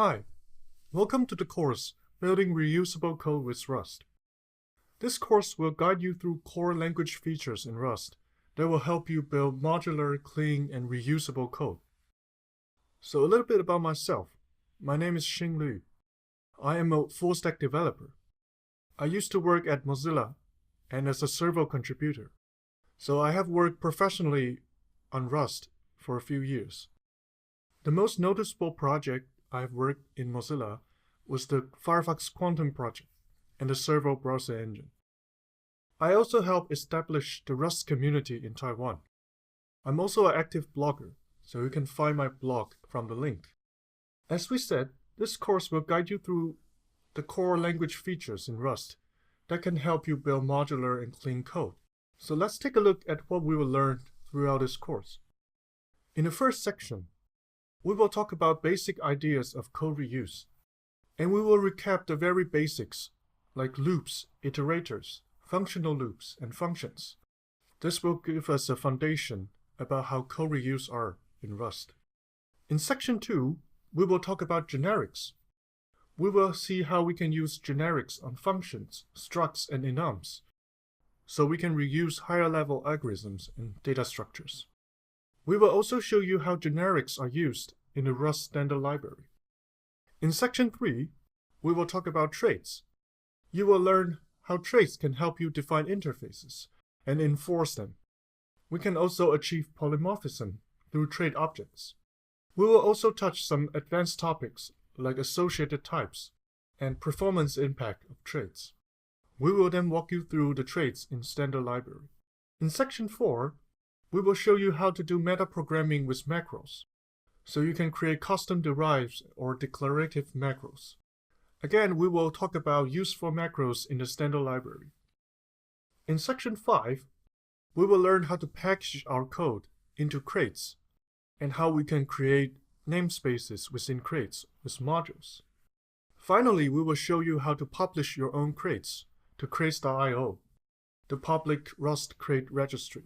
Hi, welcome to the course Building Reusable Code with Rust. This course will guide you through core language features in Rust that will help you build modular, clean, and reusable code. So a little bit about myself. My name is Xing Liu. I am a full-stack developer. I used to work at Mozilla and as a server contributor. So I have worked professionally on Rust for a few years. The most noticeable project I've worked in Mozilla was the Firefox Quantum project and the server browser engine. I also helped establish the Rust community in Taiwan. I'm also an active blogger, so you can find my blog from the link. As we said, this course will guide you through the core language features in Rust that can help you build modular and clean code. So let's take a look at what we will learn throughout this course. In the first section, we will talk about basic ideas of code reuse, and we will recap the very basics like loops, iterators, functional loops, and functions. This will give us a foundation about how code reuse are in Rust. In section 2, we will talk about generics. We will see how we can use generics on functions, structs, and enums, so we can reuse higher-level algorithms and data structures. We will also show you how generics are used in the Rust standard library. In section 3, we will talk about traits. You will learn how traits can help you define interfaces and enforce them. We can also achieve polymorphism through trait objects. We will also touch some advanced topics like associated types and performance impact of traits. We will then walk you through the traits in standard library. In section 4, we will show you how to do metaprogramming with macros, so you can create custom derived or declarative macros. Again, we will talk about useful macros in the standard library. In section 5, we will learn how to package our code into crates and how we can create namespaces within crates with modules. Finally, we will show you how to publish your own crates to crates.io, the public Rust crate registry.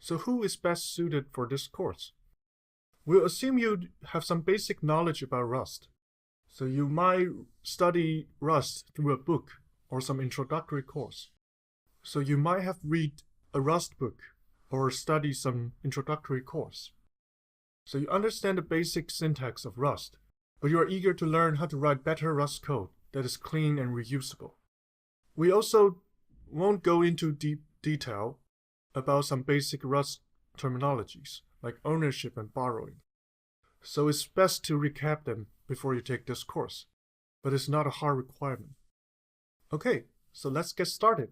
So who is best suited for this course? We'll assume you have some basic knowledge about Rust. So you might study Rust through a book or some introductory course. So you might have read a Rust book or study some introductory course. So you understand the basic syntax of Rust, but you are eager to learn how to write better Rust code that is clean and reusable. We also won't go into deep detail about some basic Rust terminologies like ownership and borrowing. So it's best to recap them before you take this course, but it's not a hard requirement. Okay, so let's get started.